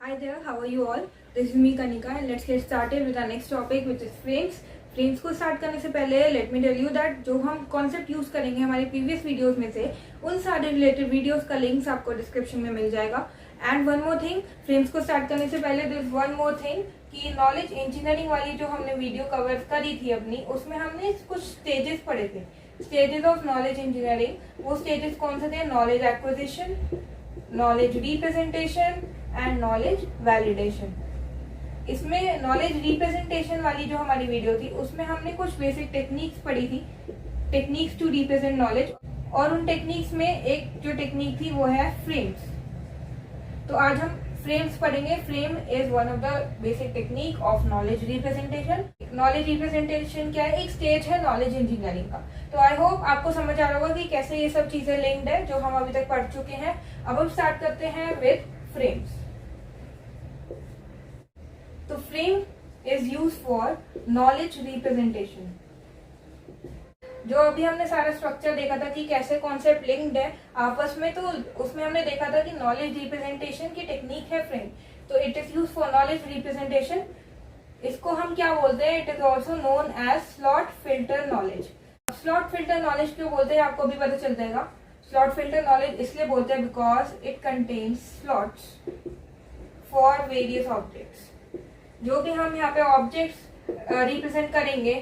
Hi there, how are you all? This is me Kanika and let's get started with our next topic which is frames. Frames को start करने से पहले let me tell you that जो हम concept use करेंगे हमारे previous videos में से उन सारे रिलेटेड वीडियोस का लिंक्स आपको डिस्क्रिप्शन में मिल जाएगा. And one more thing, frames को स्टार्ट करने से पहले दिस वन मोर थिंग कि नॉलेज इंजीनियरिंग वाली जो हमने वीडियो कवर करी थी अपनी, उसमें हमने कुछ स्टेजेस पढ़े थे, स्टेजेस ऑफ नॉलेज इंजीनियरिंग. वो स्टेजेस कौन से थे? Knowledge acquisition, knowledge representation and knowledge validation. इसमें नॉलेज रिप्रेजेंटेशन वाली जो हमारी वीडियो थी उसमें हमने कुछ बेसिक टेक्निक्स पढ़ी थी, टेक्निक्स टू रिप्रेजेंट नॉलेज. और उन टेक्निक्स में एक जो टेक्निक थी वो है फ्रेम्स. तो आज हम फ्रेम्स पढ़ेंगे. Frame is one of the basic technique of knowledge representation. Knowledge representation क्या है? एक स्टेज है नॉलेज इंजीनियरिंग का. तो आई होप आपको समझ आ रहा होगा कि कैसे ये सब चीजें लिंक्ड है जो हम अभी तक पढ़ चुके हैं. अब हम स्टार्ट करते हैं विद फ्रेम्स. तो frame is use for knowledge representation. जो अभी हमने सारा स्ट्रक्चर देखा था कि कैसे कॉन्सेप्ट लिंक्ड है आपस में, तो उसमें हमने देखा था कि नॉलेज रिप्रेजेंटेशन की टेक्निक है फ्रेम. तो it is use for knowledge representation. इसको हम क्या बोलते हैं? It is also known as slot filter knowledge. Slot filter knowledge क्यों बोलते हैं आपको भी पता चल जाएगा. स्लॉट फिल्टर नॉलेज इसलिए बोलते हैं because it contains slots for various objects. जो भी हम यहाँ पे ऑब्जेक्ट्स रिप्रेजेंट करेंगे,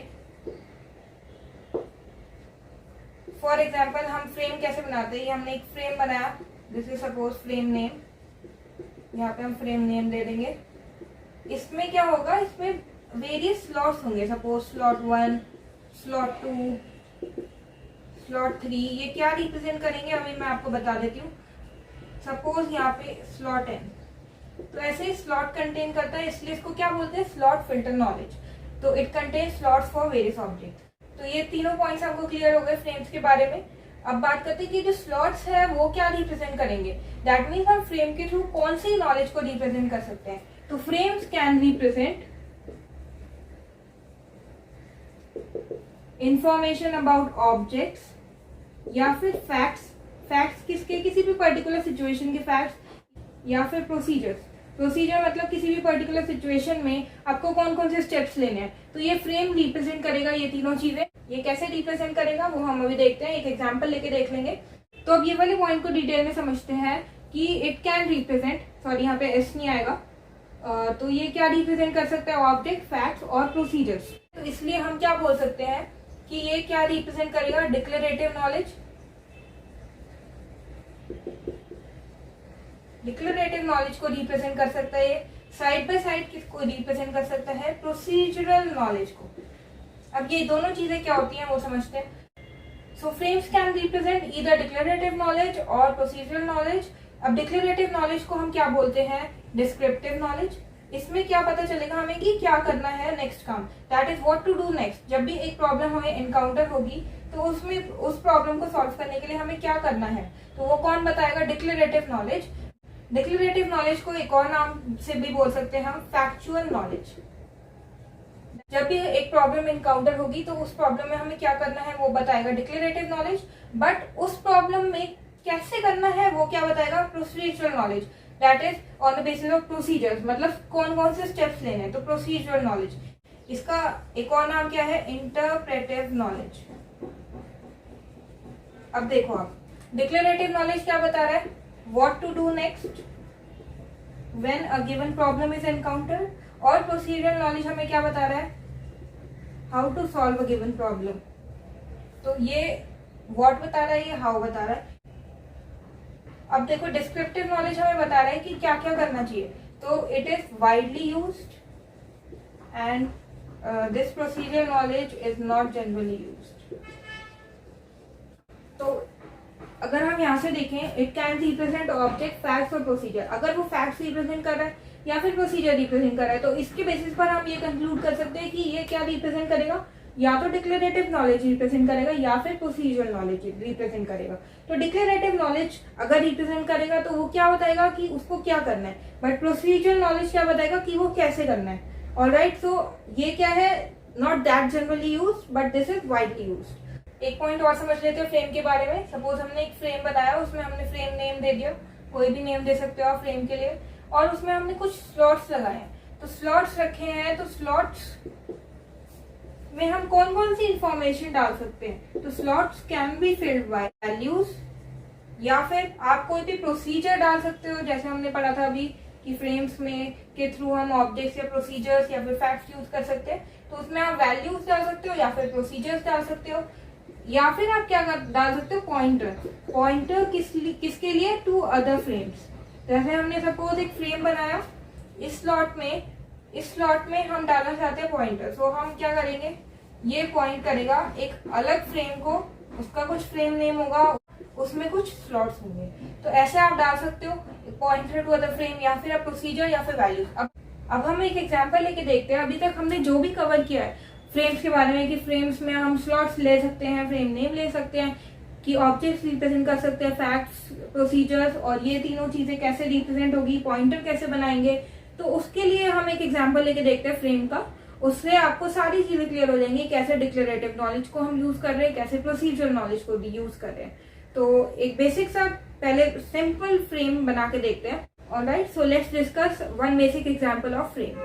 फॉर एग्जाम्पल हम फ्रेम कैसे बनाते हैं. हमने एक फ्रेम बनाया, this is suppose frame name. यहाँ पे हम फ्रेम नेम दे देंगे. इसमें क्या होगा? इसमें वेरियस स्लॉट्स होंगे. Suppose slot 1, slot 2, slot 3. ये क्या रिप्रेजेंट करेंगे अभी मैं आपको बता देती हूँ. सपोज यहाँ पे स्लॉट n. तो ऐसे स्लॉट कंटेन करता है, इसलिए इसको क्या बोलते हैं? Slot filter knowledge. तो it contain slots for various object. तो ये तीनों पॉइंट्स आपको क्लियर हो गए फ्रेम्स के बारे में. अब बात करते हैं कि जो स्लॉट्स है वो क्या रिप्रेजेंट करेंगे. दैट मीन्स हम फ्रेम के थ्रू कौन सी नॉलेज को रिप्रेजेंट कर सकते हैं. तो frames can represent information about objects या फिर फैक्ट्स. फैक्ट्स किसके? किसी भी पर्टिकुलर सिचुएशन के फैक्ट्स. या फिर प्रोसीजर्स. प्रोसीजर मतलब किसी भी पर्टिकुलर सिचुएशन में आपको कौन कौन से स्टेप्स लेने हैं. तो ये फ्रेम रिप्रेजेंट करेगा ये तीनों चीजें. ये कैसे रिप्रेजेंट करेगा वो हम अभी देखते हैं, एक एग्जांपल लेके देख लेंगे. तो अब ये वाले पॉइंट को डिटेल में समझते हैं कि इट कैन रिप्रेजेंट, सॉरी यहाँ पे एस नहीं आएगा. तो ये क्या रिप्रेजेंट कर सकता है? ऑब्जेक्ट, फैक्ट्स और प्रोसीजर्स. तो इसलिए हम क्या बोल सकते हैं कि ये क्या रिप्रेजेंट करेगा? Declarative knowledge. डिक्लेरेटिव नॉलेज को रिप्रेजेंट कर सकता है. साइड बाय साइड किसको रिप्रेजेंट कर सकता है? प्रोसीजरल नॉलेज को. अब ये दोनों चीजें क्या होती हैं वो समझते हैं. So frames can represent either declarative knowledge और प्रोसीजरल नॉलेज. अब डिक्लेरेटिव नॉलेज को हम क्या बोलते हैं? Descriptive knowledge. इसमें क्या पता चलेगा हमें कि क्या करना है नेक्स्ट काम. That is what to do next. जब भी एक प्रॉब्लम हमें एनकाउंटर होगी तो उसमें उस प्रॉब्लम को सॉल्व करने के लिए हमें क्या करना है, तो वो कौन बताएगा? Declarative knowledge. डिक्लेरेटिव नॉलेज को एक और नाम से भी बोल सकते हैं हम, फैक्चुअल नॉलेज. जब भी एक प्रॉब्लम एनकाउंटर होगी तो उस प्रॉब्लम में हमें क्या करना है वो बताएगा डिक्लेरेटिव नॉलेज. बट उस प्रॉब्लम में कैसे करना है वो क्या बताएगा? Procedural knowledge. That is on the basis of procedures. मतलब कौन कौन से स्टेप्स लेने हैं, तो प्रोसीजरल नॉलेज. इसका एक और नाम क्या है? Interpretive knowledge. अब देखो आप, डिक्लेरेटिव नॉलेज क्या बता रहा है? What to do next when a given problem is encountered. और procedural knowledge हमें क्या बता रहा है? How to solve a given problem. तो ये what बता रहा है, ये how बता रहा है. अब देखो descriptive knowledge हमें बता रहा है कि क्या क्या करना चाहिए. तो it is widely used and this procedural knowledge is not generally used. तो अगर हम यहाँ से देखें, it can represent object, facts और प्रोसीजर. अगर वो फैक्ट्स रिप्रेजेंट कर रहा है या फिर प्रोसीजर रिप्रेजेंट कर रहा है तो इसके बेसिस पर हम ये कंक्लूड कर सकते हैं कि ये क्या रिप्रेजेंट करेगा? या तो डिक्लेरेटिव नॉलेज रिप्रेजेंट करेगा या फिर प्रोसीजरल नॉलेज रिप्रेजेंट करेगा. तो डिक्लेरेटिव नॉलेज अगर रिप्रेजेंट करेगा तो वो क्या बताएगा कि उसको क्या करना है. बट प्रोसीजरल नॉलेज क्या बताएगा कि वो कैसे करना है. ऑलराइट, सो ये क्या है? Not that generally used but this is widely used. एक पॉइंट और समझ लेते हैं फ्रेम के बारे में. सपोज हमने एक फ्रेम बनाया, उसमें हमने फ्रेम नेम दे दिया, कोई भी नेम दे सकते हो आप फ्रेम के लिए. और उसमें हमने कुछ स्लॉट्स लगाए हैं। तो स्लॉट्स रखे हैं, तो स्लॉट्स में हम कौन कौन सी इंफॉर्मेशन डाल सकते हैं? तो slots can be filled by values, या फिर आप कोई भी प्रोसीजर डाल सकते हो, जैसे हमने पढ़ा था अभी कि फ्रेम्स में के थ्रू हम ऑब्जेक्ट्स या प्रोसीजर्स या फिर फैक्ट्स यूज कर सकते हैं। तो उसमें आप वैल्यूज डाल सकते हो या फिर प्रोसीजर्स डाल सकते हो, या फिर आप क्या डाल सकते हो? पॉइंटर। पॉइंटर किसके लिए? To other frames. जैसे हमने सपोज एक फ्रेम बनाया, इस स्लॉट में हम डालना चाहते हैं पॉइंटर, तो हम क्या करेंगे? ये पॉइंट करेगा एक अलग फ्रेम को, उसका कुछ फ्रेम नेम होगा, उसमें कुछ स्लॉट्स होंगे। तो ऐसे आप डाल सकते हो पॉइंटर टू अदर फ्रेम, या फिर प्रोसीजर या फिर वैल्यूज। अब हम एक एग्जांपल लेके देखते हैं। अभी तक हमने जो भी कवर किया है फ्रेम्स के बारे में, कि फ्रेम्स में हम स्लॉट्स ले सकते हैं, फ्रेम नेम ले सकते हैं, कि ऑब्जेक्ट्स रिप्रेजेंट कर सकते हैं, फैक्ट्स, प्रोसीजर्स, और ये तीनों चीजें कैसे रिप्रेजेंट होगी, पॉइंटर कैसे बनाएंगे। तो उसके लिए हम एक एग्जांपल लेके देखते हैं फ्रेम का। उससे आपको सारी चीजें क्लियर हो जाएंगी, कैसे डिक्लेरेटिव नॉलेज को हम यूज कर रहे हैं, कैसे प्रोसीजर नॉलेज को भी यूज कर रहे हैं। तो एक बेसिक सा पहले सिंपल फ्रेम बना के देखते हैं। Alright, so let's discuss one basic example of frame.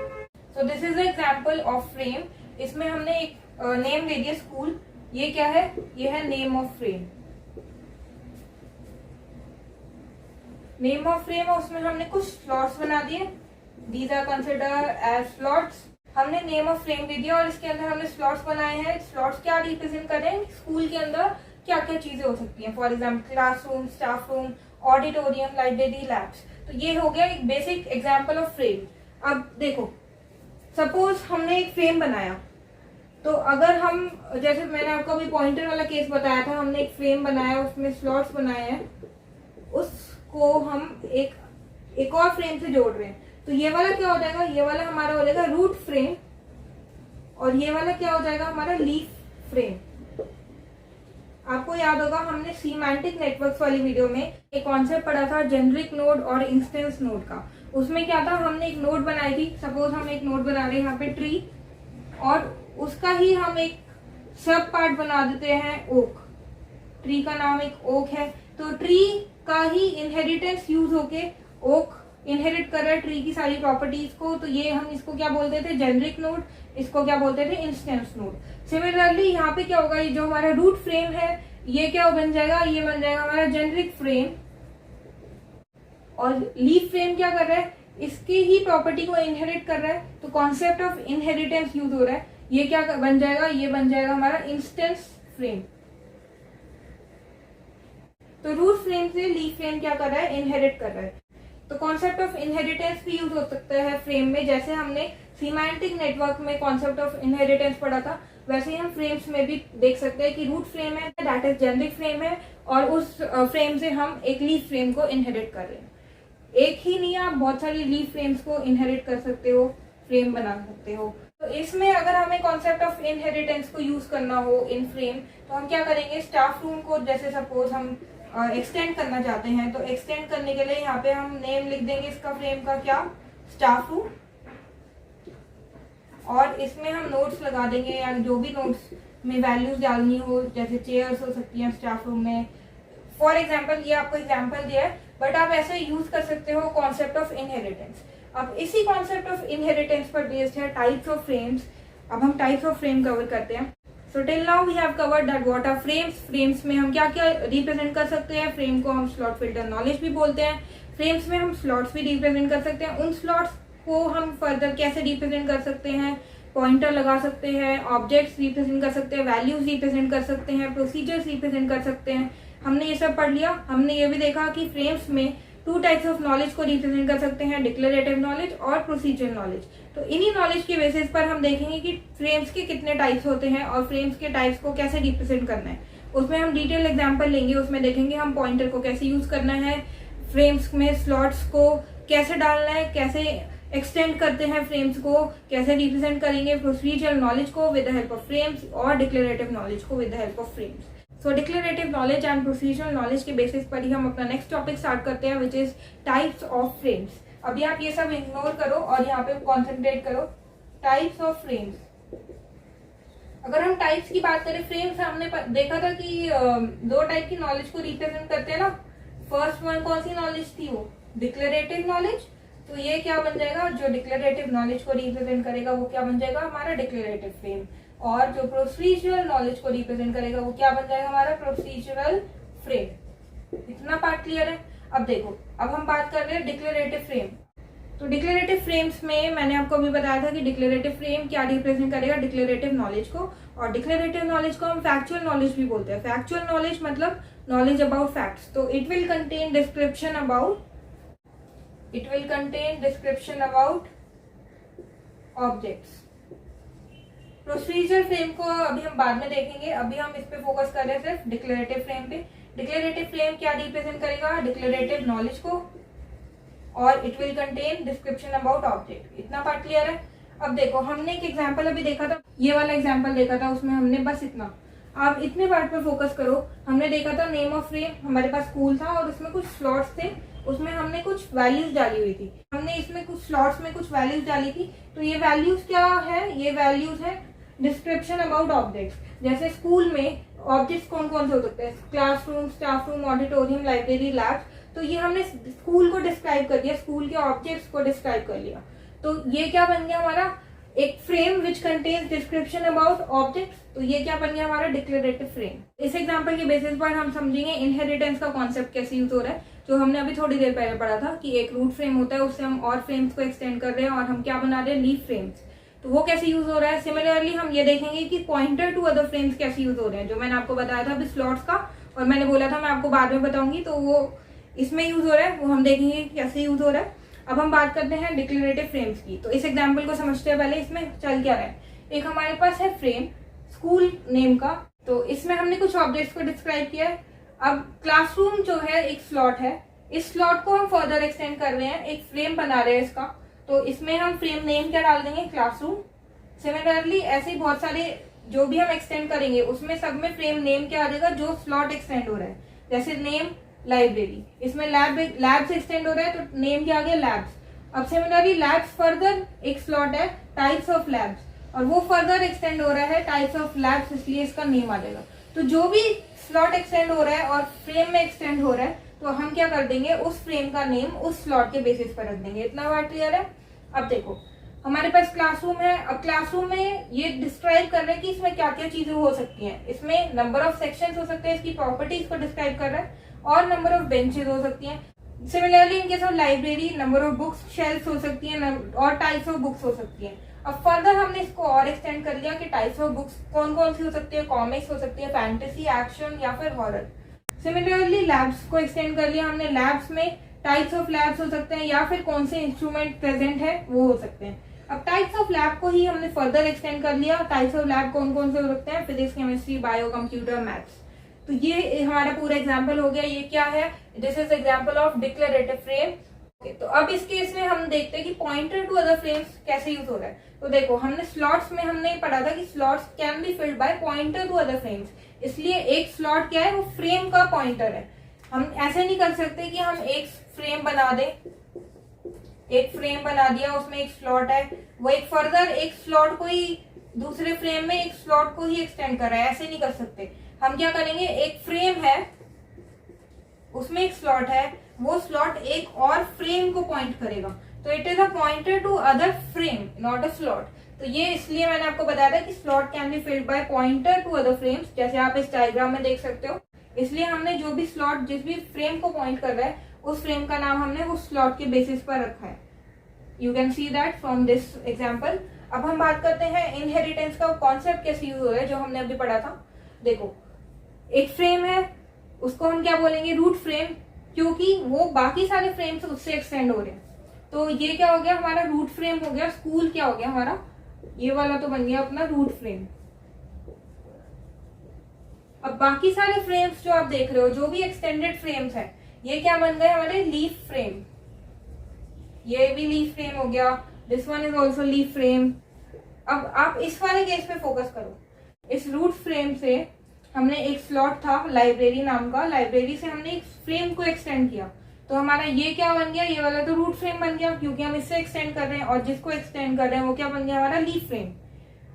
So this is the example of frame. इसमें हमने एक नेम दे दिया स्कूल। ये क्या है? ये है name of frame. Name of frame है, उसमें हमने कुछ स्लॉट्स बना दिए। These are consider as slots. हमने नेम ऑफ फ्रेम दे दिया और इसके अंदर हमने स्लॉट्स बनाए हैं। स्लॉट्स क्या रिप्रेजेंट कर रहे हैं? स्कूल के अंदर क्या क्या चीजें हो सकती हैं। For example classroom, staff room, auditorium, library, labs. तो ये हो गया एक बेसिक एग्जाम्पल ऑफ फ्रेम। अब देखो, सपोज हमने एक फ्रेम बनाया, तो अगर हम, जैसे मैंने आपको अभी पॉइंटर वाला केस बताया था, हमने एक फ्रेम बनाया, उसमें स्लॉट्स बनाए हैं, उसको हम एक और फ्रेम से जोड़ रहे हैं। तो ये वाला क्या हो जाएगा? ये वाला हमारा हो जाएगा रूट फ्रेम, और ये वाला क्या हो जाएगा? हमारा लीफ फ्रेम। आपको याद होगा हमने सीमेंटिक नेटवर्क्स वाली वीडियो में एक कॉन्सेप्ट पढ़ा था, जेनरिक नोड और इंस्टेंस नोड का। उसमें क्या था? हमने एक नोड बनाई थी। सपोज हम एक नोड बना रहे हैं यहाँ पे ट्री, और उसका ही हम एक सब पार्ट बना देते हैं ओक। ट्री का नाम एक ओक है, तो ट्री का ही इनहेरिटेंस यूज होके ओक इनहेरिट कर रहा है ट्री की सारी प्रॉपर्टीज को। तो ये हम इसको क्या बोलते थे? Generic node. इसको क्या बोलते थे? Instance node. सिमिलरली यहाँ पे क्या होगा? ये जो हमारा रूट फ्रेम है, ये क्या बन जाएगा? ये बन जाएगा हमारा जेनरिक फ्रेम। और लीफ फ्रेम क्या कर रहा है? इसकी ही प्रॉपर्टी को इनहेरिट कर रहा है, तो कॉन्सेप्ट ऑफ इनहेरिटेंस यूज हो रहा है। ये क्या बन जाएगा? ये बन जाएगा हमारा इंस्टेंस फ्रेम। तो रूट फ्रेम से लीफ फ्रेम क्या कर रहा है? इनहेरिट कर रहा है। तो कॉन्सेप्ट ऑफ इनहेरिटेंस भी यूज हो सकता है फ्रेम में। जैसे हमने सीमेंटिक नेटवर्क में कॉन्सेप्ट ऑफ इनहेरिटेंस पढ़ा था, वैसे ही हम फ्रेम्स में भी देख सकते हैं कि रूट फ्रेम है, दैट इज जेनरिक फ्रेम है, और उस फ्रेम से हम एक लीफ फ्रेम को इनहेरिट कर रहे हैं। एक ही नहीं, आप बहुत सारी लीफ फ्रेम्स को इनहेरिट कर सकते हो, फ्रेम बना सकते हो। तो इसमें अगर हमें कॉन्सेप्ट ऑफ इनहेरिटेंस को यूज करना हो इन फ्रेम, तो हम क्या करेंगे? स्टाफ रूम को जैसे सपोज हम एक्सटेंड करना चाहते हैं, तो एक्सटेंड करने के लिए यहाँ पे हम नेम लिख देंगे इसका फ्रेम का, क्या? Staff room. और इसमें हम नोट्स लगा देंगे, या जो भी नोट्स में वैल्यूज डालनी हो, जैसे चेयर्स हो सकती हैं स्टाफ रूम में। फॉर एग्जाम्पल, ये आपको एग्जाम्पल दिया है, बट आप ऐसे यूज कर सकते हो कॉन्सेप्ट ऑफ इनहेरिटेंस। अब इसी कॉन्सेप्ट ऑफ इनहेरिटेंस पर बेस्ड है टाइप्स ऑफ फ्रेम्स। अब हम टाइप्स ऑफ फ्रेम कवर करते हैं। So till now we have covered that what are frames. Frames में हम क्या क्या रिप्रेजेंट कर सकते हैं? फ्रेम को हम स्लॉट फिल्टर नॉलेज भी बोलते हैं। फ्रेम्स में हम स्लॉट्स भी रिप्रेजेंट कर सकते हैं। उन स्लॉट्स को हम फर्दर कैसे रिप्रेजेंट कर सकते हैं? पॉइंटर लगा सकते हैं, ऑब्जेक्ट्स रिप्रेजेंट कर सकते हैं, वैल्यूज रिप्रेजेंट कर सकते हैं, प्रोसीजर्स रिप्रेजेंट कर सकते हैं। हमने ये सब पढ़ लिया। हमने ये भी देखा कि फ्रेम्स में टू टाइप्स ऑफ नॉलेज को रिप्रेजेंट कर सकते हैं, डिक्लेरेटिव नॉलेज और प्रोसीजर नॉलेज। तो इन्हीं नॉलेज के बेसिस पर हम देखेंगे कि फ्रेम्स के कितने टाइप्स होते हैं और फ्रेम्स के टाइप्स को कैसे रिप्रेजेंट करना है। उसमें हम डिटेल एग्जांपल लेंगे। उसमें देखेंगे हम पॉइंटर को कैसे यूज करना है, फ्रेम्स में स्लॉट्स को कैसे डालना है, कैसे एक्सटेंड करते हैं फ्रेम्स को, कैसे रिप्रेजेंट करेंगे प्रोसीजर नॉलेज को with the help of frames, और डिक्लेरेटिव नॉलेज को with the help of frames. So declarative knowledge and procedural knowledge के बेसिस पर ही हम अपना नेक्स्ट टॉपिक स्टार्ट करते हैं, which is types of frames. अभी आप ये सब इग्नोर करो और यहाँ पे कॉन्सेंट्रेट करो। Types of frames. अगर हम टाइप्स की बात करें, फ्रेम्स हमने देखा था कि दो टाइप की नॉलेज को रिप्रेजेंट करते हैं ना। फर्स्ट वन कौन सी नॉलेज थी? वो डिक्लेरेटिव नॉलेज। तो ये क्या बन जाएगा, जो डिक्लेरेटिव नॉलेज को रिप्रेजेंट करेगा वो क्या बन जाएगा हमारा डिक्लेरेटिव फ्रेम, और जो प्रोसीजरल नॉलेज को रिप्रेजेंट करेगा वो क्या बन जाएगा हमारा प्रोसीजरल फ्रेम। इतना पार्ट क्लियर है। अब देखो, अब हम बात कर रहे हैं डिक्लेरेटिव फ्रेम। तो डिक्लेरेटिव फ्रेम्स में मैंने आपको अभी बताया था कि डिक्लेरेटिव फ्रेम क्या रिप्रेजेंट करेगा, डिक्लेरेटिव नॉलेज को, और डिक्लेरेटिव नॉलेज को हम फैक्चुअल नॉलेज भी बोलते हैं। फैक्चुअल नॉलेज मतलब नॉलेज अबाउट फैक्ट्स। तो it will contain description about objects. Procedure frame को अभी हम बाद में देखेंगे, अभी हम इस पे फोकस कर रहे हैं सिर्फ डिक्लेरेटिव फ्रेम पे। डिक्लेरेटिव फ्रेम क्या रिप्रेजेंट करेगा, डिक्लेरेटिव नॉलेज को, और it will contain description about object. इतना पार्ट क्लियर है। अब देखो, हमने एक एग्जांपल अभी देखा था, ये वाला एग्जांपल देखा था, उसमें हमने बस इतना, आप इतने पार्ट पर फोकस करो। हमने देखा था नेम ऑफ फ्रेम, हमारे पास स्कूल था और उसमें कुछ स्लॉट्स थे, उसमें हमने कुछ वैल्यूज डाली हुई थी, हमने इसमें कुछ स्लॉट्स में कुछ वैल्यूज डाली थी। तो ये वैल्यूज क्या है, ये वैल्यूज है डिस्क्रिप्शन अबाउट ऑब्जेक्ट्स। जैसे स्कूल में ऑब्जेक्ट्स कौन कौन से हो सकते हैं, classroom, staff room, auditorium, library, lab. तो ये हमने स्कूल को डिस्क्राइब कर दिया, स्कूल के ऑब्जेक्ट्स को डिस्क्राइब कर लिया। तो ये क्या बन गया हमारा एक frame which contains description about objects. तो ये क्या बन गया हमारा डिक्लेरेटिव फ्रेम। इस एग्जांपल के बेसिस पर हम समझेंगे इनहेरिटेंस का कॉन्सेप्ट कैसे यूज हो रहा है, जो हमने अभी थोड़ी देर पहले पढ़ा था कि एक रूट फ्रेम होता है, उससे हम और फ्रेम्स को एक्सटेंड कर रहे हैं और हम क्या बना रहे हैं, लीफ फ्रेम्स। तो वो कैसे यूज हो रहा है। सिमिलरली हम ये देखेंगे कि पॉइंटर टू अदर फ्रेम्स कैसे यूज हो रहे हैं, जो मैंने आपको बताया था अभी स्लॉट्स का, और मैंने बोला था मैं आपको बाद में बताऊंगी, तो वो इसमें यूज हो रहा है, वो हम देखेंगे कैसे यूज हो रहा है। अब हम बात करते हैं डिक्लेरेटिव फ्रेम्स की। तो इस एग्जांपल को समझते हैं पहले, इसमें चल क्या रहा है। एक हमारे पास है फ्रेम स्कूल नेम का, तो इसमें हमने कुछ ऑब्जेक्ट्स को डिस्क्राइब किया है। अब क्लासरूम जो है एक स्लॉट है, इस स्लॉट को हम फर्दर एक्सटेंड कर रहे हैं, एक फ्रेम बना रहे हैं इसका, तो इसमें हम फ्रेम नेम क्या डाल देंगे, क्लासरूम। सिमिलरली ऐसे ही बहुत सारे जो भी हम एक्सटेंड करेंगे उसमें सब में फ्रेम नेम क्या आ जाएगा, जो स्लॉट एक्सटेंड हो रहा है। जैसे नेम लाइब्रेरी, इसमें लैब्स एक्सटेंड हो रहा है, तो नेम क्या आ गया, लैब्स। अब सिमिलरली लैब्स फर्दर एक स्लॉट है, टाइप्स ऑफ लैब्स, और वो फर्दर एक्सटेंड हो रहा है टाइप्स ऑफ लैब्स, इसलिए इसका नेम आ जाएगा। तो जो भी स्लॉट एक्सटेंड हो रहा है और फ्रेम में एक्सटेंड हो रहा है, तो हम क्या कर देंगे, उस फ्रेम का नेम उस स्लॉट के बेसिस पर रख देंगे। इतना बात क्लियर है। अब देखो, हमारे पास क्लासरूम है। अब क्लासरूम में ये डिस्क्राइब कर रहे हैं कि इसमें क्या क्या चीजें हो सकती हैं। इसमें नंबर ऑफ सेक्शंस हो सकते हैं, इसकी प्रॉपर्टीज को डिस्क्राइब कर रहा है, और नंबर ऑफ बेंचेस हो सकती हैं। Similarly in case of library number of books, shelfs हो सकती हैं, और टाइप्स ऑफ बुक्स हो सकती हैं। अब फर्दर हमने इसको और एक्सटेंड कर लिया कि टाइप्स ऑफ बुक्स कौन कौन सी हो सकती है, कॉमिक्स हो सकती है, फैंटेसी, एक्शन या फिर हॉरर। सिमिलरली लैब्स को एक्सटेंड कर लिया हमने, लैब्स में टाइप्स ऑफ लैब्स हो सकते हैं या फिर कौन से इंस्ट्रूमेंट प्रेजेंट है वो हो सकते हैं। अब टाइप्स ऑफ लैब को ही हमने फर्दर एक्सटेंड कर लिया, टाइप्स ऑफ लैब कौन कौन से हो सकते हैं, physics, chemistry, bio, computer, maths. तो ये हमारा पूरा एग्जाम्पल हो गया। ये क्या है, this is example of declarative frame. तो अब इस केस में हम देखते हैं कि पॉइंटर टू अदर फ्रेम्स कैसे यूज हो रहा है। तो देखो, हमने स्लॉट्स में हमने पढ़ा था कि slots can be filled by pointer to other frames, इसलिए एक स्लॉट क्या है, वो फ्रेम का पॉइंटर है। हम ऐसे नहीं कर सकते कि हम एक फ्रेम बना दें, एक फ्रेम बना दिया, उसमें एक स्लॉट है, वो एक फर्दर एक स्लॉट को ही दूसरे फ्रेम में एक स्लॉट को ही एक्सटेंड कर रहा है, ऐसे नहीं कर सकते। हम क्या करेंगे, एक फ्रेम है, उसमें एक स्लॉट है, वो स्लॉट एक और फ्रेम को पॉइंट करेगा, तो it is a pointer to other frame, not a slot. तो ये इसलिए मैंने आपको बताया था कि slot can be filled by pointer to other frames, जैसे आप इस डायग्राम में देख सकते हो। इसलिए हमने जो भी स्लॉट जिस भी फ्रेम को पॉइंट कर रहा है, उस फ्रेम का नाम हमने उस स्लॉट के बेसिस पर रखा है। You can see that from this example. अब हम बात करते हैं इनहेरिटेंस का कॉन्सेप्ट कैसे यूज हो रहा है, जो हमने अभी पढ़ा था। देखो, एक फ्रेम है, उसको हम क्या बोलेंगे, रूट फ्रेम, क्योंकि वो बाकी सारे फ्रेम्स उससे एक्सटेंड हो रहे हैं। तो ये क्या हो गया, हमारा रूट फ्रेम हो गया। स्कूल क्या हो गया हमारा, ये वाला तो बन गया अपना रूट फ्रेम। अब बाकी सारे फ्रेम्स जो आप देख रहे हो, जो भी एक्सटेंडेड फ्रेम्स है, ये क्या बन गए हमारे, लीफ फ्रेम। ये भी लीफ फ्रेम हो गया, this one is also leaf frame. अब आप इस वाले केस पे फोकस करो। इस रूट फ्रेम से हमने एक स्लॉट था लाइब्रेरी नाम का, लाइब्रेरी से हमने एक फ्रेम को एक्सटेंड किया, तो हमारा ये क्या बन गया, ये वाला तो रूट फ्रेम बन गया, क्योंकि हम इससे एक्सटेंड कर रहे हैं, और जिसको एक्सटेंड कर रहे हैं वो क्या बन गया, हमारा लीफ फ्रेम।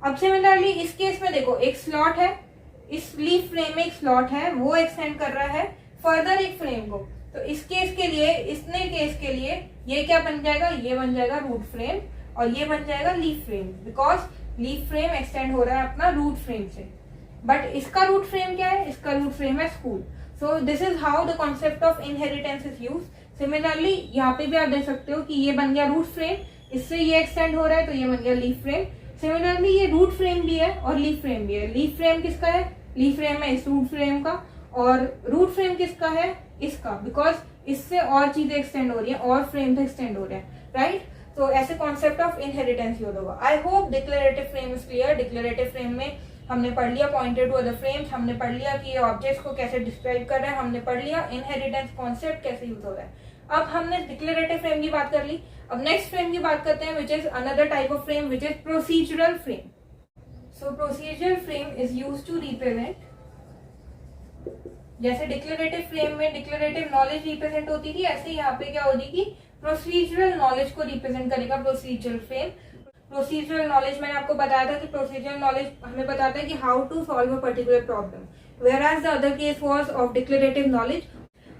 अब सिमिलरली इस केस में देखो, एक स्लॉट है, इस लीफ फ्रेम में एक स्लॉट है, वो एक्सटेंड कर रहा है फर्दर एक फ्रेम को, तो इस केस के लिए, इसने केस के लिए ये क्या बन जाएगा, ये बन जाएगा रूट फ्रेम और ये बन जाएगा leaf frame, because leaf frame extend हो रहा है अपना रूट फ्रेम से। बट इसका रूट फ्रेम क्या है, इसका रूट फ्रेम है school. So this is how the concept of inheritance is use. Similarly यहाँ पे भी आप देख सकते हो कि ये बन गया रूट फ्रेम, इससे ये एक्सटेंड हो रहा है तो ये बन गया लीफ फ्रेम। सिमिलरली ये रूट फ्रेम भी है और लीफ फ्रेम भी है। लीफ फ्रेम किसका है, लीफ फ्रेम है इस रूट फ्रेम का, और रूट फ्रेम किसका है, इसका, बिकॉज इससे और चीजें एक्सटेंड हो रही है और फ्रेम एक्सटेंड हो रहे हैं, राइट। तो ऐसे कॉन्सेप्ट ऑफ इनहेरिटेंस यूज होगा। I hope declarative frame is clear. Declarative frame में हमने पढ़ लिया पॉइंटेड टू अदर फ्रेम्स, हमने पढ़ लिया कि ये ऑब्जेक्ट्स को कैसे डिस्क्राइब कर रहा है, हमने पढ़ लिया इनहेरिटेंस कॉन्सेप्ट कैसे यूज हो रहा है। अब हमने डिक्लेरेटिव फ्रेम की बात कर ली, अब नेक्स्ट फ्रेम की बात करते हैं which is another type of frame which is procedural frame. So procedural frame is use to represent, जैसे डिक्लेरेटिव फ्रेम में डिक्लेरेटिव नॉलेज रिप्रेजेंट होती थी, ऐसे यहाँ पे क्या होगी कि प्रोसीजरल नॉलेज को रिप्रेजेंट करेगा प्रोसीजरल फ्रेम। प्रोसीजरल नॉलेज मैंने आपको बताया था कि प्रोसीजरल नॉलेज हमें बताता है कि how to solve a particular problem, whereas the other case was of declarative knowledge,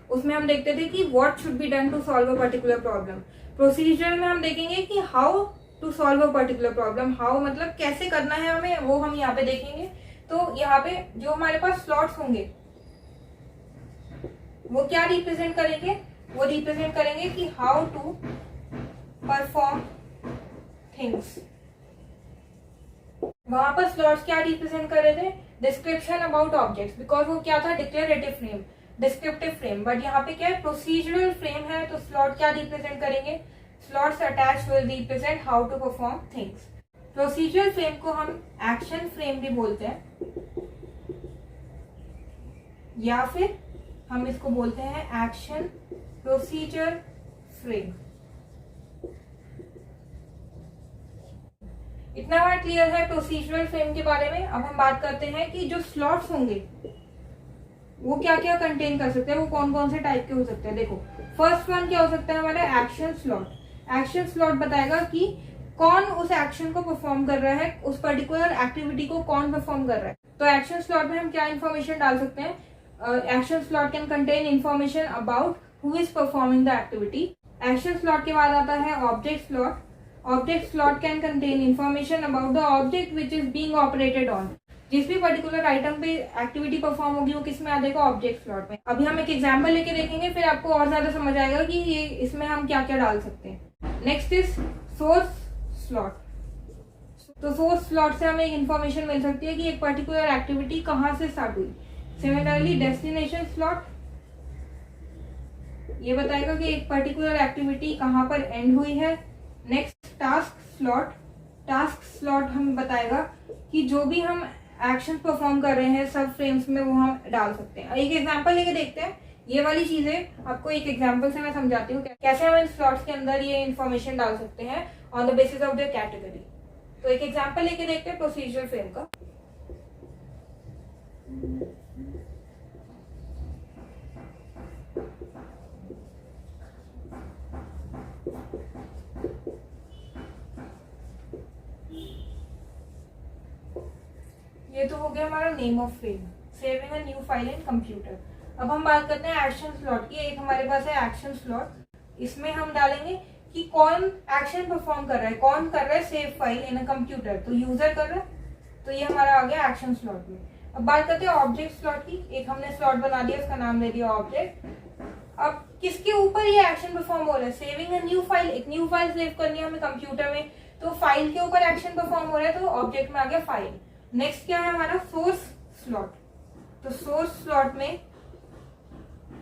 उसमें हम देखते थे कि what should be done to solve a particular problem. Procedural में हम देखेंगे कि how to solve a particular problem, how मतलब कैसे करना है हमें, वो हम यहाँ पे देखेंगे। तो यहाँ पे जो हमारे पास स्लॉट्स होंगे वो क्या रिप्रेजेंट करेंगे, वो रिप्रेजेंट करेंगे कि हाउ टू परफॉर्म थिंग्स। वहां पर स्लॉट्स क्या रिप्रेजेंट कर रहे थे, डिस्क्रिप्शन अबाउट ऑब्जेक्ट्स, बिकॉज वो क्या था declarative frame, descriptive frame. But यहाँ पे क्या है प्रोसीजरल फ्रेम है, तो स्लॉट क्या रिप्रेजेंट करेंगे, slots attach will represent how to perform things. Procedural frame को हम एक्शन फ्रेम भी बोलते हैं, या फिर हम इसको बोलते हैं एक्शन प्रोसीजर फ्रेम। इतना बात क्लियर है प्रोसीजरल फ्रेम के बारे में। अब हम बात करते हैं कि जो स्लॉट्स होंगे वो क्या क्या कंटेन कर सकते हैं, वो कौन कौन से टाइप के हो सकते हैं। देखो फर्स्ट वन क्या हो सकता है हमारा एक्शन स्लॉट। एक्शन स्लॉट बताएगा कि कौन उस एक्शन को परफॉर्म कर रहा है, उस पर्टिकुलर एक्टिविटी को कौन परफॉर्म कर रहा है। तो एक्शन स्लॉट में हम क्या इन्फॉर्मेशन डाल सकते हैं, action slot can contain information about who is performing the activity. Action slot के बाद आता है object slot. Object slot can contain information about the object which is being operated on. जिस भी पर्टिकुलर आइटम पे एक्टिविटी परफॉर्म होगी वो किस में आ जाएगा, ऑब्जेक्ट स्लॉट में। अभी हम एक एग्जांपल लेके देखेंगे, फिर आपको और ज्यादा समझ आएगा कि ये इसमें हम क्या क्या डाल सकते हैं। Next is source slot. तो सोर्स स्लॉट से हमें इन्फॉर्मेशन मिल सकती है कि एक पर्टिकुलर एक्टिविटी कहाँ से स्टार्ट हुई। सिमिलरली डेस्टिनेशन स्लॉट ये बताएगा कि एक पर्टिकुलर एक्टिविटी कहाँ पर एंड हुई है। Next task slot. Task slot हमें बताएगा कि जो भी हम एक्शन परफॉर्म कर रहे हैं सब फ्रेम्स में वो हम डाल सकते हैं। एक एग्जांपल लेके देखते हैं। ये वाली चीजें आपको एक एग्जांपल से मैं समझाती हूँ कैसे हम इन स्लॉट्स के अंदर ये इन्फॉर्मेशन डाल सकते हैं on the basis of the category. तो एक एग्जांपल लेके देखते हैं प्रोसीजरल फ्रेम का। ये तो हो गया हमारा name of frame, saving a new file in computer. अब हम बात करते हैं एक्शन स्लॉट की। एक हमारे पास है एक्शन स्लॉट। इसमें हम डालेंगे कि कौन एक्शन परफॉर्म कर रहा है, कौन कर रहा है save file in a computer, तो यूजर कर रहा है। तो ये हमारा आ गया एक्शन स्लॉट में। अब बात करते हैं ऑब्जेक्ट स्लॉट की। एक हमने स्लॉट बना दिया, उसका नाम दे दिया ऑब्जेक्ट। अब किसके ऊपर ये एक्शन परफॉर्म हो रहा है, सेविंग अ न्यू फाइल, एक न्यू फाइल सेव करनी है हमें कंप्यूटर में, तो फाइल के ऊपर एक्शन परफॉर्म हो रहा है, तो ऑब्जेक्ट में आ गया फाइल। नेक्स्ट क्या है हमारा सोर्स स्लॉट। तो सोर्स स्लॉट में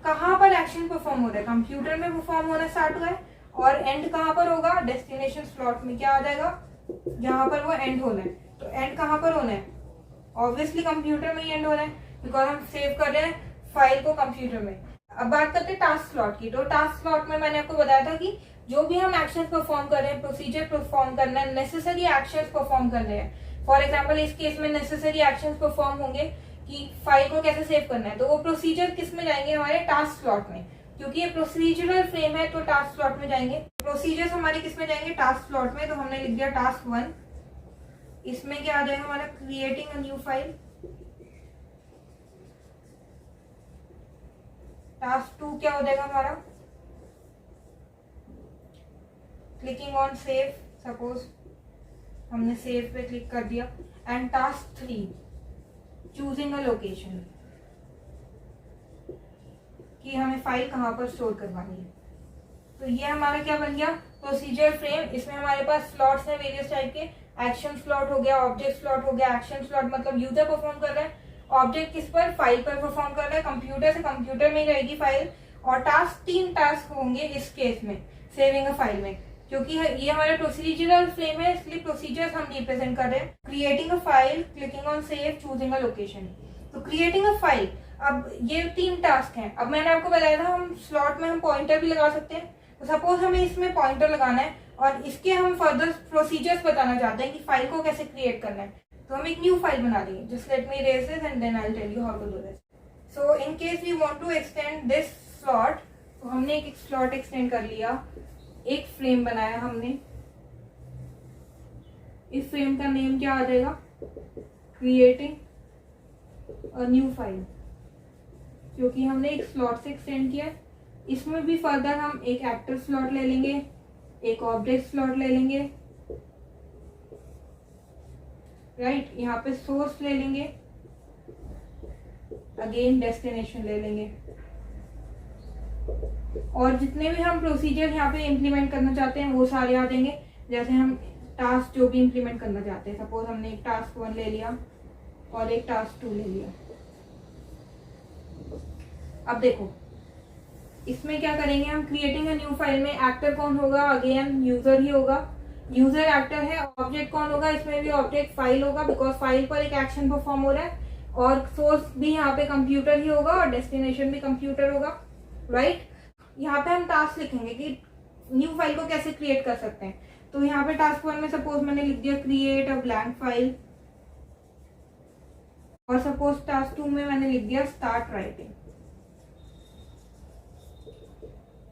कहां पर एक्शन परफॉर्म हो रहा है, कंप्यूटर में परफॉर्म होना स्टार्ट हुआ है, और एंड कहां पर होगा, डेस्टिनेशन स्लॉट में क्या आ जाएगा, जहां पर वो एंड होना है। तो एंड कहां पर होना है, ऑब्वियसली कंप्यूटर में ही एंड होना है, बिकॉज हम सेव कर रहे हैं फाइल को कंप्यूटर में। अब बात करते हैं टास्क स्लॉट की। तो टास्क स्लॉट में मैंने आपको बताया था कि जो भी हम एक्शन परफॉर्म कर रहे हैं, प्रोसीजर परफॉर्म करना है, नेसेसरी एक्शन परफॉर्म करने हैं। फॉर एग्जाम्पल इस केस में नेसेसरी एक्शन परफॉर्म होंगे कि फाइल को कैसे सेव करना है, तो वो प्रोसीजर किस में जाएंगे, हमारे टास्क स्लॉट में। क्योंकि ये प्रोसीजरल फ्रेम है तो टास्क स्लॉट में जाएंगे। प्रोसीजर्स हमारे किस में जाएंगे, टास्क स्लॉट में। तो हमने लिख दिया टास्क 1। इसमें क्या आ जाएगा हमारा, creating a new file. Task 2 क्या हो जाएगा हमारा, क्लिकिंग ऑन सेव, सपोज हमने सेव पे क्लिक कर दिया। And task 3 choosing a location, कि हमें फाइल कहाँ पर स्टोर करवानी है। तो ये हमारा क्या बन गया, प्रोसीजर फ्रेम। इसमें हमारे पास स्लॉट्स हैं वेरियस टाइप के, एक्शन स्लॉट हो गया, ऑब्जेक्ट स्लॉट हो गया। एक्शन स्लॉट मतलब यूजर परफॉर्म कर रहा है, ऑब्जेक्ट किस पर, फाइल पर परफॉर्म कर रहा है, कंप्यूटर से कंप्यूटर में ही रहेगी फाइल। और टास्क 3 टास्क होंगे इस केस में सेविंग अ फाइल में, क्योंकि ये हमारा प्रोसीजरल फ्रेम है इसलिए प्रोसीजर्स हम रिप्रेजेंट कर रहे हैं। Creating a file, clicking on save, choosing a location. तो क्रिएटिंग अ फाइल, अब ये 3 टास्क हैं। अब मैंने आपको बताया था हम स्लॉट में हम पॉइंटर भी लगा सकते हैं। तो सपोज हमें इसमें पॉइंटर लगाना है और इसके हम फर्दर प्रोसीजर्स बताना चाहते हैं कि फाइल को कैसे क्रिएट करना है। तो हम एक न्यू फाइल बना देंगे। Just let me erase this and then I will tell you how to do this. So in case we want to extend this slot, तो हमने एक स्लॉट एक्सटेंड कर लिया, एक फ्रेम बनाया हमने। इस फ्रेम का नेम क्या आ जाएगा, क्रिएटिंग अ न्यू फाइल, क्योंकि हमने एक स्लॉट से एक्सटेंड किया। इसमें भी फर्दर हम एक एक्टर स्लॉट ले लेंगे, एक ऑब्जेक्ट स्लॉट ले लेंगे, राइट। यहाँ पे सोर्स ले लेंगे, अगेन डेस्टिनेशन ले लेंगे, और जितने भी हम प्रोसीजर यहाँ पे इम्प्लीमेंट करना चाहते हैं वो सारे आ जाएंगे। जैसे हम टास्क जो भी इम्प्लीमेंट करना चाहते हैं, सपोज हमने एक टास्क 1 ले लिया और एक टास्क 2 ले लिया। अब देखो इसमें क्या करेंगे हम, क्रिएटिंग अ न्यू फाइल में एक्टर कौन होगा, अगेन यूजर ही होगा। यूजर एक्टर है। ऑब्जेक्ट कौन होगा, इसमें भी ऑब्जेक्ट फाइल होगा, बिकॉज फाइल पर एक एक्शन परफॉर्म हो रहा है। और सोर्स भी यहाँ पे कंप्यूटर ही होगा और डेस्टिनेशन भी कंप्यूटर होगा, राइट। यहाँ पे हम टास्क लिखेंगे कि न्यू फाइल को कैसे क्रिएट कर सकते हैं। तो यहाँ पे टास्क 1 में सपोज मैंने लिख दिया क्रिएट अ ब्लैंक फाइल, और सपोज टास्क 2 में मैंने लिख दिया स्टार्ट राइटिंग।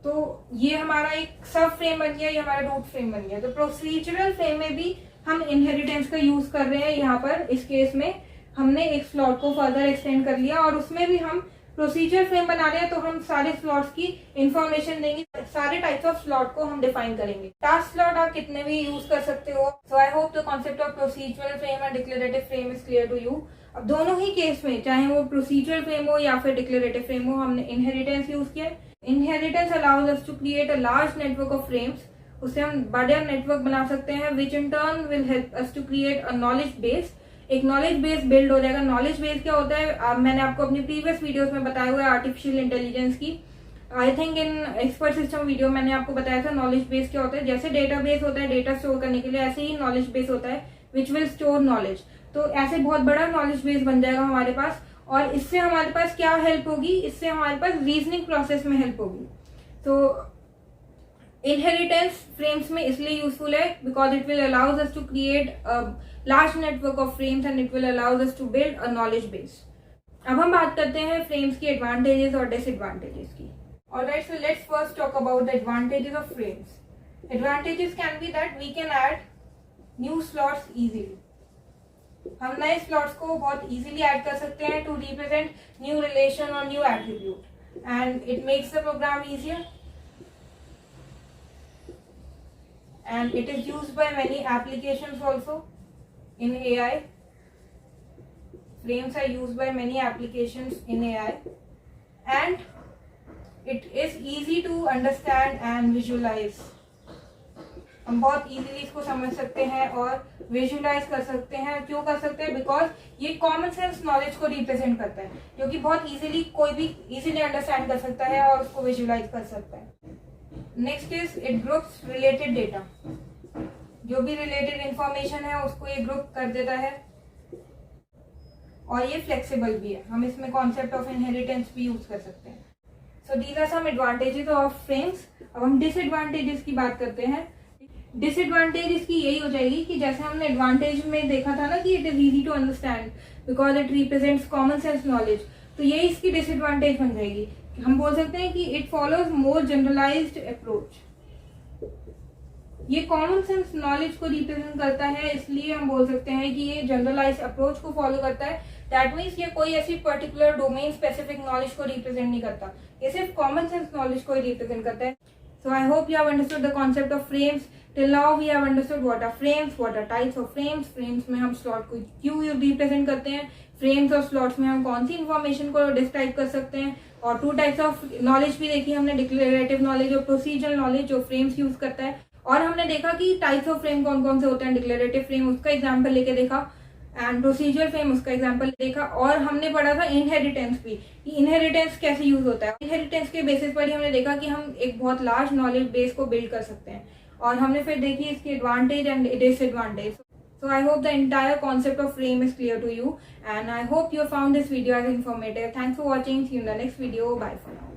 तो ये हमारा एक सब फ्रेम बन गया, ये हमारा रूट फ्रेम बन गया। तो प्रोसीजरल फ्रेम में भी हम इनहेरिटेंस का यूज कर रहे हैं। यहाँ पर इस केस में हमने एक स्लॉट को फर्दर एक्सटेंड कर लिया और उसमें भी हम प्रोसीजर फ्रेम बना रहे हैं, तो हम सारे स्लॉट्स की इंफॉर्मेशन देंगे, सारे टाइप्स ऑफ स्लॉट को हम डिफाइन करेंगे। टास्क स्लॉट आप कितने भी यूज कर सकते हो। So I hope the concept of procedural frame and declarative frame is clear to you. अब दोनों ही केस में, चाहे वो प्रोसीजरल फ्रेम हो या फिर डिक्लेरेटिव फ्रेम हो, हमने इनहेरिटेंस यूज किया है। Inheritance allows us to create a large network of frames. उससे हम बड़ा नेटवर्क बना सकते हैं, which in turn will help us to create a knowledge base. एक नॉलेज बेस बिल्ड हो जाएगा। नॉलेज बेस क्या होता है, मैंने आपको अपनी प्रीवियस वीडियोस में बताया हुआ है आर्टिफिशियल इंटेलिजेंस की। I think in expert system video मैंने आपको बताया था नॉलेज बेस क्या होता है। जैसे डेटाबेस होता है डेटा स्टोर करने के लिए, ऐसे ही नॉलेज बेस होता है विच विल स्टोर नॉलेज। तो ऐसे बहुत बड़ा नॉलेज बेस बन जाएगा हमारे पास, और इससे हमारे पास क्या हेल्प होगी, इससे हमारे पास रीजनिंग प्रोसेस में हेल्प होगी। तो इनहेरिटेंस फ्रेम्स में इसलिए यूजफुल है because it will allows us to create large network of frames and it will allows us to build a knowledge base. अब हम बात करते हैं फ्रेम्स की एडवांटेजेस और डिसएडवांटेजेस की। Alright, so let's first talk about the advantages of frames. Advantages can be that we can add new slots easily. हम नए स्लॉट्स को बहुत इजीली ऐड कर सकते हैं टू रिप्रेजेंट न्यू रिलेशन और new attribute, and it makes the program easier, and it is used by many applications also in AI. Frames are used by many applications in AI, and it is easy to understand and visualize. हम बहुत easily इसको समझ सकते हैं और visualise कर सकते हैं। क्यों कर सकते हैं, बिकॉज ये कॉमन सेंस नॉलेज को रिप्रेजेंट करता है, जो कि बहुत इजीली कोई भी इजीली अंडरस्टैंड कर सकता है और उसको विजुलाइज कर सकता है। Next is it groups related data. जो भी रिलेटेड इंफॉर्मेशन है उसको ये ग्रुप कर देता है, और ये फ्लेक्सिबल भी है। हम इसमें कॉन्सेप्ट ऑफ इनहेरिटेंस भी यूज कर सकते हैं। So these are some advantages of frames. अब हम डिसएडवांटेजेस की बात करते हैं। डिसएडवांटेज इसकी यही हो जाएगी कि जैसे हमने एडवांटेज में देखा था ना कि it is easy to understand because it represents common sense knowledge, तो यही इसकी डिसएडवांटेज बन जाएगी। हम बोल सकते हैं कि it follows more generalized approach. ये कॉमन सेंस नॉलेज को रिप्रेजेंट करता है, इसलिए हम बोल सकते हैं कि ये जनरलाइज अप्रोच को फॉलो करता है। दैट मीन्स ये कोई ऐसी पर्टिकुलर डोमेन स्पेसिफिक नॉलेज को रिप्रेजेंट नहीं करता, ये सिर्फ कॉमन सेंस नॉलेज को ही रिप्रेजेंट करता है। So I hope you have understood the concept of frames. Till now we have understood what are frames, what are types of frames, frames में हम स्लॉट को क्यों रिप्रेजेंट करते हैं, फ्रेम्स और स्लॉट्स में हम कौन सी इन्फॉर्मेशन को डिस्क्राइब कर सकते हैं, और 2 टाइप्स ऑफ नॉलेज भी देखी हमने, डिक्लेरेटिव नॉलेज और प्रोसीजरल नॉलेज जो फ्रेम्स यूज करता है। और हमने देखा कि टाइप्स ऑफ फ्रेम कौन कौन से होते हैं, डिक्लेरेटिव फ्रेम उसका एग्जांपल लेके देखा, एंड प्रोसीजर फ्रेम उसका एग्जांपल देखा। और हमने पढ़ा था इनहेरिटेंस भी, कि इनहेरिटेंस कैसे यूज होता है। इनहेरिटेंस के बेसिस पर ही हमने देखा कि हम एक बहुत लार्ज नॉलेज बेस को बिल्ड कर सकते हैं, और हमने फिर देखी इसकी advantage and disadvantage. So I hope the entire concept of frame is clear to you, and I hope you found this video as informative. Thanks for watching. See you in the next video. Bye for now.